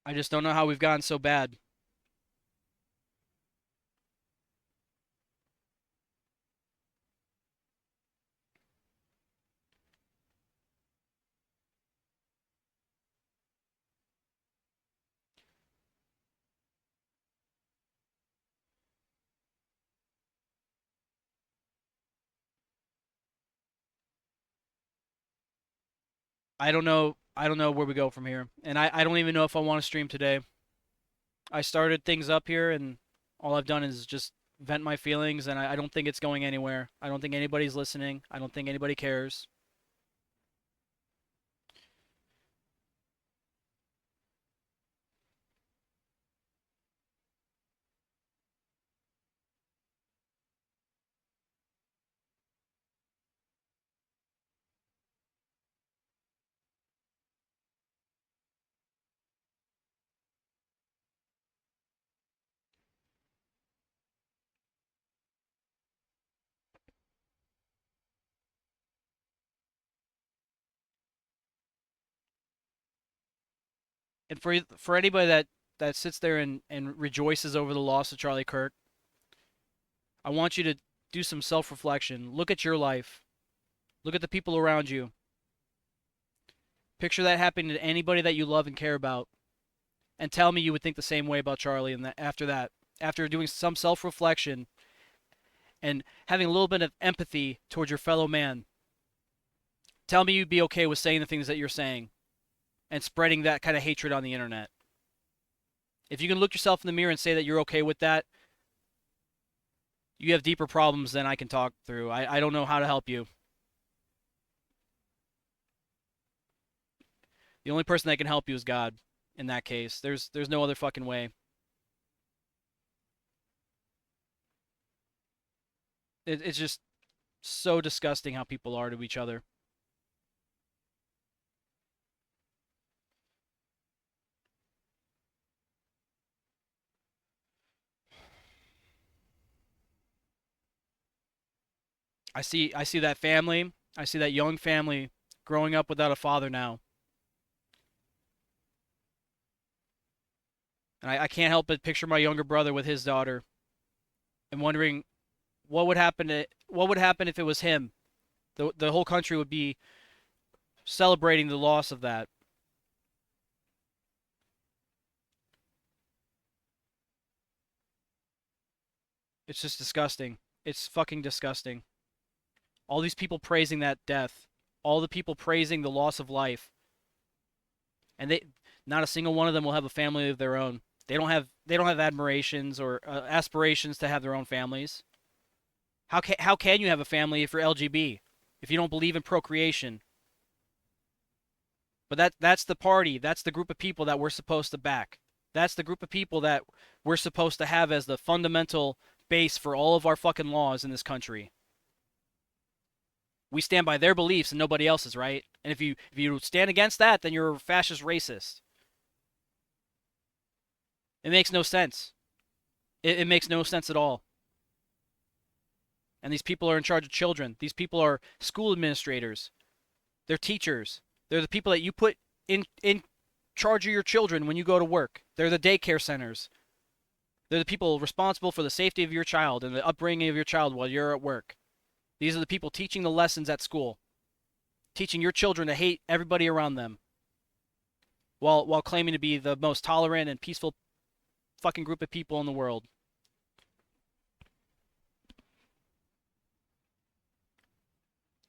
I just don't know how we've gotten so bad. I don't know. I don't know where we go from here, and I don't even know if I want to stream today. I started things up here, and all I've done is just vent my feelings, and I don't think it's going anywhere. I don't think anybody's listening. I don't think anybody cares. And for anybody that sits there and rejoices over the loss of Charlie Kirk, I want you to do some self-reflection. Look at your life. Look at the people around you. Picture that happening to anybody that you love and care about, and tell me you would think the same way about Charlie. And after doing some self-reflection and having a little bit of empathy towards your fellow man, tell me you'd be okay with saying the things that you're saying and spreading that kind of hatred on the internet. If you can look yourself in the mirror and say that you're okay with that, you have deeper problems than I can talk through. I don't know how to help you. The only person that can help you is God in that case. There's no other fucking way. It's just so disgusting how people are to each other. I see that family. I see that young family growing up without a father now. And I can't help but picture my younger brother with his daughter and wondering what would happen if it was him. The whole country would be celebrating the loss of that. It's just disgusting. It's fucking disgusting. All these people praising that death, all the people praising the loss of life, and not a single one of them will have a family of their own. They don't have admirations or aspirations to have their own families. How can you have a family if you're LGB? If you don't believe in procreation? But that's the party. That's the group of people that we're supposed to back. That's the group of people that we're supposed to have as the fundamental base for all of our fucking laws in this country. We stand by their beliefs and nobody else's, right? And if you stand against that, then you're a fascist racist. It makes no sense. It makes no sense at all. And these people are in charge of children. These people are school administrators. They're teachers. They're the people that you put in charge of your children when you go to work. They're the daycare centers. They're the people responsible for the safety of your child and the upbringing of your child while you're at work. These are the people teaching the lessons at school, teaching your children to hate everybody around them, while claiming to be the most tolerant and peaceful fucking group of people in the world.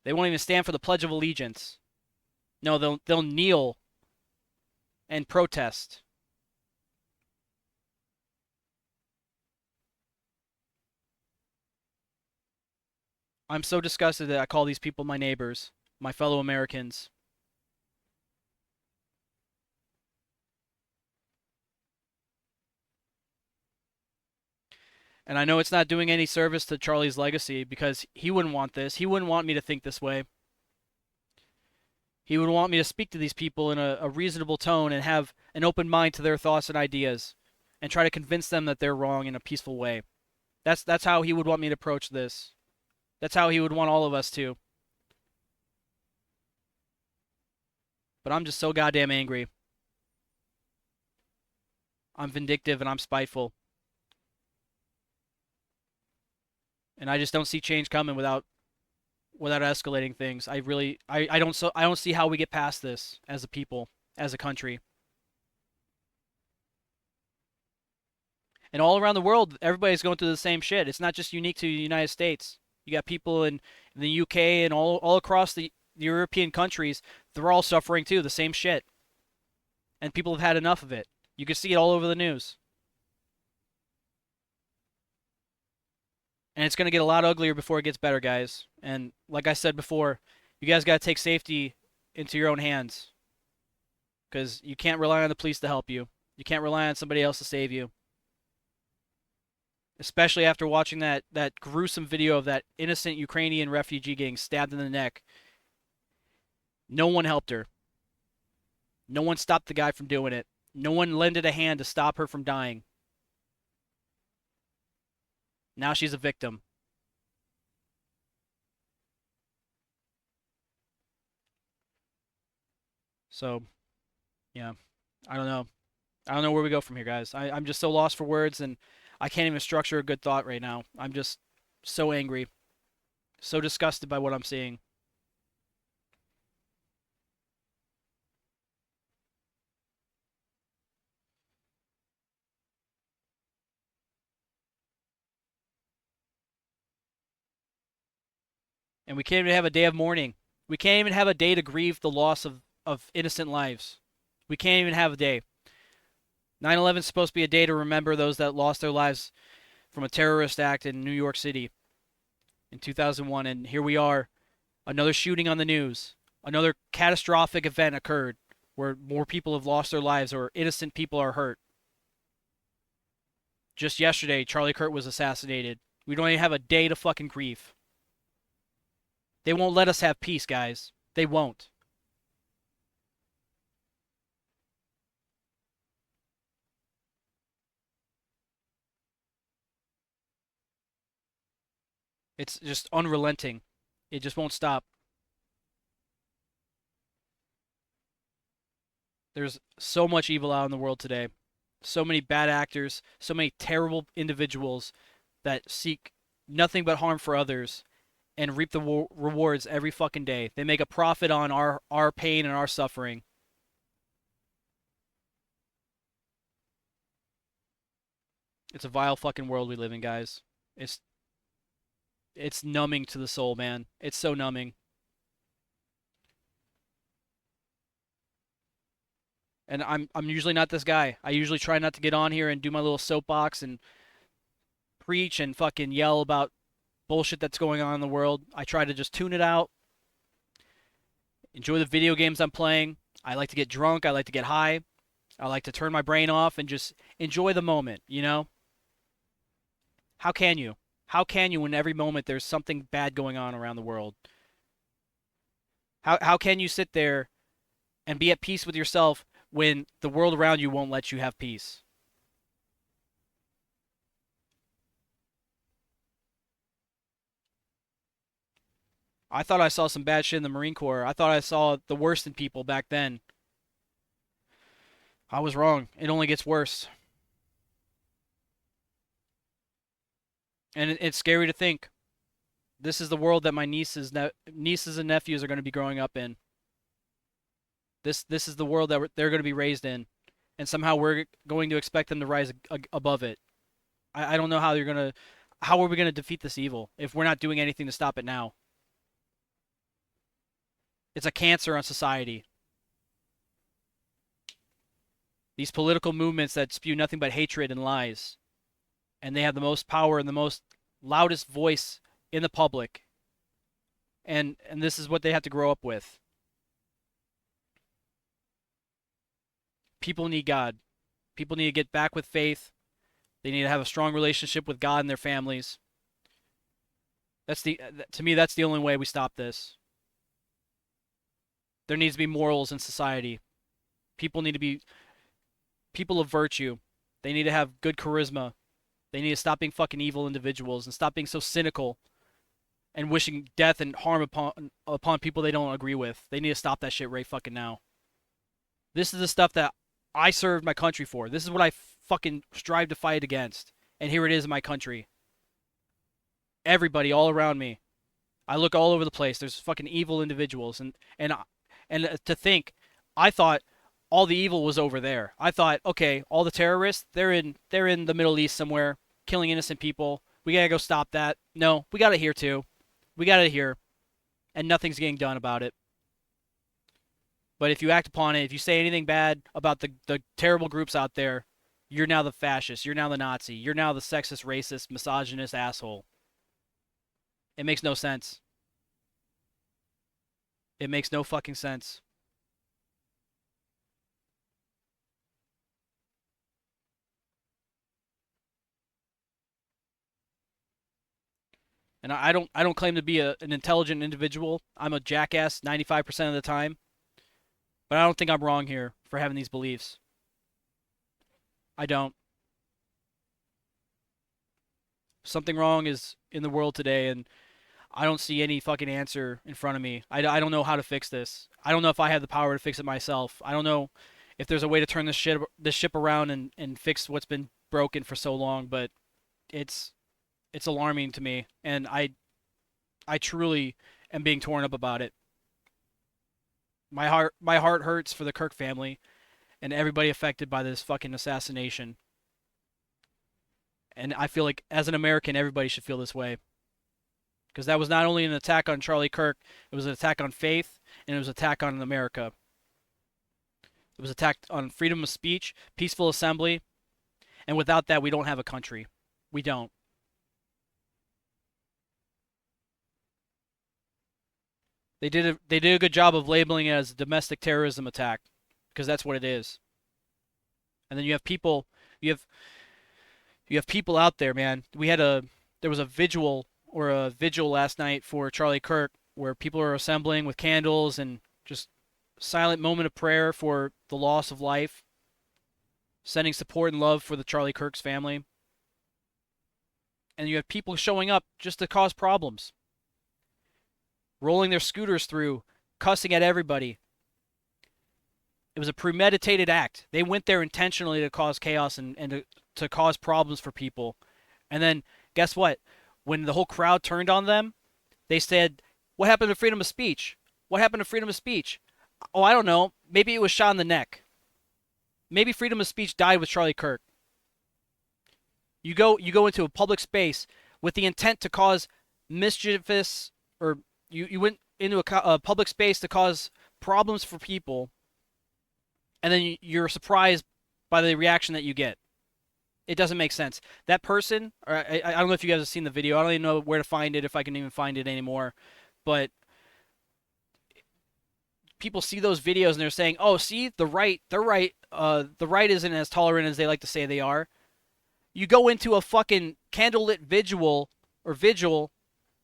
They won't even stand for the Pledge of Allegiance. No, they'll kneel and protest. I'm so disgusted that I call these people my neighbors, my fellow Americans. And I know it's not doing any service to Charlie's legacy because he wouldn't want this. He wouldn't want me to think this way. He would want me to speak to these people in a reasonable tone and have an open mind to their thoughts and ideas and try to convince them that they're wrong in a peaceful way. That's how he would want me to approach this. That's how he would want all of us to. But I'm just so goddamn angry. I'm vindictive and I'm spiteful. And I just don't see change coming without escalating things. I don't see how we get past this as a people, as a country. And all around the world, everybody's going through the same shit. It's not just unique to the United States. You got people in the UK and all across the European countries. They're all suffering too, the same shit. And people have had enough of it. You can see it all over the news. And it's going to get a lot uglier before it gets better, guys. And like I said before, you guys got to take safety into your own hands because you can't rely on the police to help you. You can't rely on somebody else to save you. Especially after watching that gruesome video of that innocent Ukrainian refugee getting stabbed in the neck. No one helped her. No one stopped the guy from doing it. No one lended a hand to stop her from dying. Now she's a victim. So, yeah. I don't know. I don't know where we go from here, guys. I'm just so lost for words, and I can't even structure a good thought right now. I'm just so angry, so disgusted by what I'm seeing. And we can't even have a day of mourning. We can't even have a day to grieve the loss of innocent lives. We can't even have a day. 9/11 is supposed to be a day to remember those that lost their lives from a terrorist act in New York City in 2001, and here we are, another shooting on the news. Another catastrophic event occurred where more people have lost their lives or innocent people are hurt. Just yesterday, Charlie Kirk was assassinated. We don't even have a day to fucking grieve. They won't let us have peace, guys. They won't. It's just unrelenting. It just won't stop. There's so much evil out in the world today. So many bad actors, so many terrible individuals that seek nothing but harm for others and reap the rewards every fucking day. They make a profit on our pain and our suffering. It's a vile fucking world we live in, guys. It's it's numbing to the soul, man. It's so numbing. And I'm usually not this guy. I usually try not to get on here and do my little soapbox and preach and fucking yell about bullshit that's going on in the world. I try to just tune it out, enjoy the video games I'm playing. I like to get drunk, I like to get high. I like to turn my brain off and just enjoy the moment, you know? How can you? How can you when every moment there's something bad going on around the world? How can you sit there and be at peace with yourself when the world around you won't let you have peace? I thought I saw some bad shit in the Marine Corps. I thought I saw the worst in people back then. I was wrong. It only gets worse. And it's scary to think this is the world that my nieces and nephews are going to be growing up in. This is the world that they're going to be raised in, and somehow we're going to expect them to rise above it. I don't know how you're gonna how are we going to defeat this evil if we're not doing anything to stop it now? It's a cancer on society. These political movements that spew nothing but hatred and lies, and they have the most power and the most loudest voice in the public, and this is what they have to grow up with. People need God. People need to get back with faith. They need to have a strong relationship with God and their families. That's the to me that's the only way we stop this. There needs to be morals in society. People need to be people of virtue. They need to have good charisma. They need to stop being fucking evil individuals and stop being so cynical and wishing death and harm upon people they don't agree with. They need to stop that shit right fucking now. This is the stuff that I served my country for. This is what I fucking strive to fight against. And here it is in my country. Everybody all around me. I look all over the place. There's fucking evil individuals and to think I thought all the evil was over there. I thought, okay, all the terrorists, they're in the Middle East somewhere killing innocent people. We got to go stop that. No, we got it here too. We got it here and nothing's getting done about it. But if you act upon it, if you say anything bad about the terrible groups out there, you're now the fascist. You're now the Nazi. You're now the sexist, racist, misogynist asshole. It makes no sense. It makes no fucking sense. And I don't claim to be an intelligent individual. I'm a jackass 95% of the time. But I don't think I'm wrong here for having these beliefs. I don't. Something wrong is in the world today, and I don't see any fucking answer in front of me. I don't know how to fix this. I don't know if I have the power to fix it myself. I don't know if there's a way to turn this ship around and fix what's been broken for so long, but it's it's alarming to me, and I truly am being torn up about it. My heart hurts for the Kirk family and everybody affected by this fucking assassination. And I feel like as an American, everybody should feel this way because that was not only an attack on Charlie Kirk, it was an attack on faith and it was an attack on America. It was attacked on freedom of speech, peaceful assembly, and without that, we don't have a country. We don't. They did a good job of labeling it as a domestic terrorism attack because that's what it is. And then you have you have people out there, man. There was a vigil last night for Charlie Kirk where people are assembling with candles and just silent moment of prayer for the loss of life, sending support and love for the Charlie Kirk's family. And you have people showing up just to cause problems, rolling their scooters through, cussing at everybody. It was a premeditated act. They went there intentionally to cause chaos and to cause problems for people. And then, guess what? When the whole crowd turned on them, they said, "What happened to freedom of speech? What happened to freedom of speech?" Oh, I don't know. Maybe it was shot in the neck. Maybe freedom of speech died with Charlie Kirk. You go into a public space with the intent to cause mischievous, or you went into a public space to cause problems for people, and then you're surprised by the reaction that you get. It doesn't make sense. That person, or I don't know if you guys have seen the video. I don't even know where to find it, if I can even find it anymore. But people see those videos and they're saying, "Oh, see, they're right. The right isn't as tolerant as they like to say they are." You go into a fucking candlelit vigil,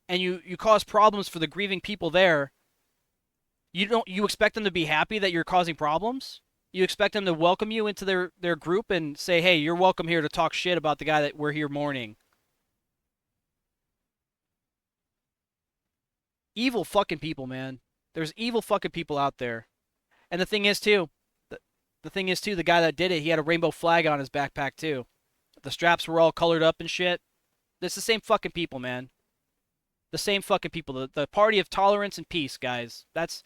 and you cause problems for the grieving people there. You expect them to be happy that you're causing problems? You expect them to welcome you into their group and say, "Hey, you're welcome here to talk shit about the guy that we're here mourning." Evil fucking people, man. There's evil fucking people out there. And the, the thing is too, the guy that did it, he had a rainbow flag on his backpack too. The straps were all colored up and shit. It's the same fucking people, man. The same fucking people. The party of tolerance and peace, guys. That's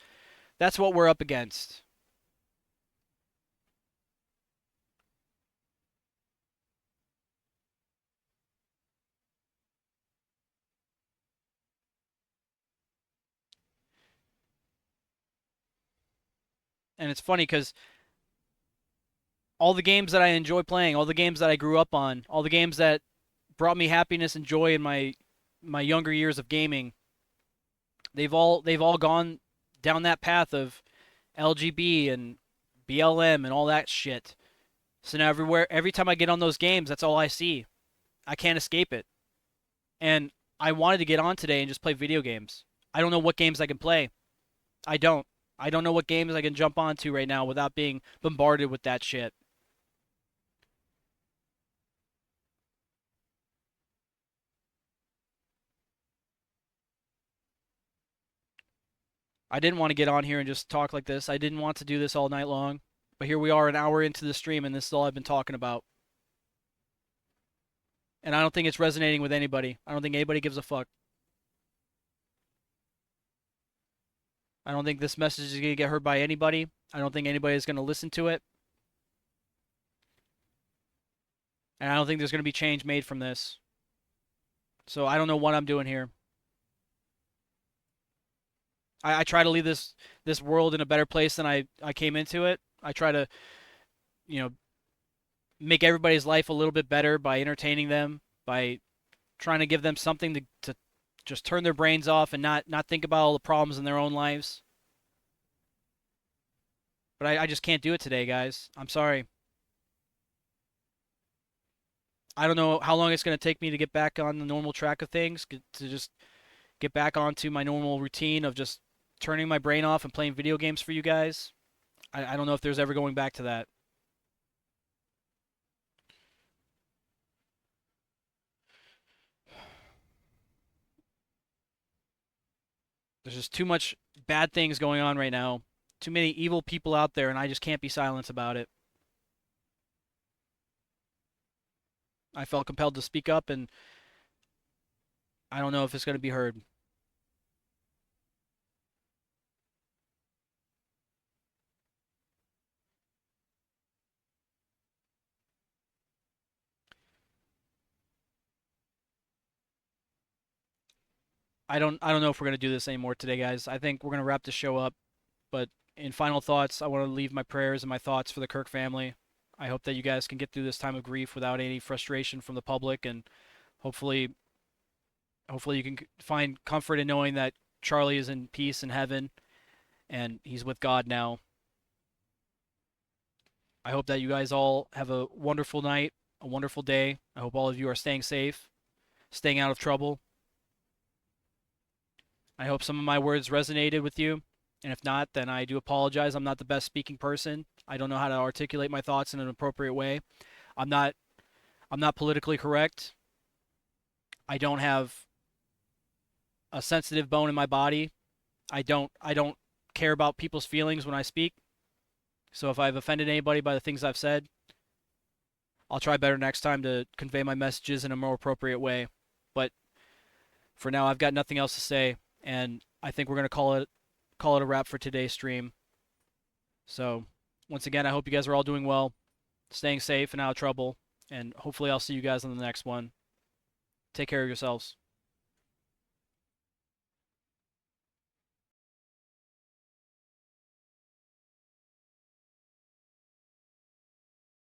what we're up against. And it's funny because all the games that I enjoy playing, all the games that I grew up on, all the games that brought me happiness and joy in my younger years of gaming, they've all gone down that path of LGB and BLM and all that shit. So now every time I get on those games, that's all I see. I can't escape it. And I wanted to get on today and just play video games. I don't know what games I can play. I don't. I don't know what games I can jump onto right now without being bombarded with that shit. I didn't want to get on here and just talk like this. I didn't want to do this all night long. But here we are an hour into the stream and this is all I've been talking about. And I don't think it's resonating with anybody. I don't think anybody gives a fuck. I don't think this message is going to get heard by anybody. I don't think anybody is going to listen to it. And I don't think there's going to be change made from this. So I don't know what I'm doing here. I try to leave this world in a better place than I came into it. I try to, you know, make everybody's life a little bit better by entertaining them, by trying to give them something to just turn their brains off and not think about all the problems in their own lives. But I just can't do it today, guys. I'm sorry. I don't know how long it's going to take me to get back on the normal track of things, to just get back onto my normal routine of just turning my brain off and playing video games for you guys. I don't know if there's ever going back to that. There's just too much bad things going on right now. too many evil people out there, and I just can't be silent about it. I felt compelled to speak up, and I don't know if it's going to be heard. I don't know if we're going to do this anymore today, guys. I think we're going to wrap the show up. But in final thoughts, I want to leave my prayers and my thoughts for the Kirk family. I hope that you guys can get through this time of grief without any frustration from the public, and hopefully, hopefully you can find comfort in knowing that Charlie is in peace in heaven and he's with God now. I hope that you guys all have a wonderful night, a wonderful day. I hope all of you are staying safe, staying out of trouble. I hope some of my words resonated with you. And if not, then I do apologize. I'm not the best speaking person. I don't know how to articulate my thoughts in an appropriate way. I'm not I'm not politically correct. I don't have a sensitive bone in my body. I don't care about people's feelings when I speak. So if I've offended anybody by the things I've said, I'll try better next time to convey my messages in a more appropriate way. But for now, I've got nothing else to say, and I think we're gonna call it a wrap for today's stream. So once again, I hope you guys are all doing well, staying safe and out of trouble, and hopefully I'll see you guys on the next one. Take care of yourselves.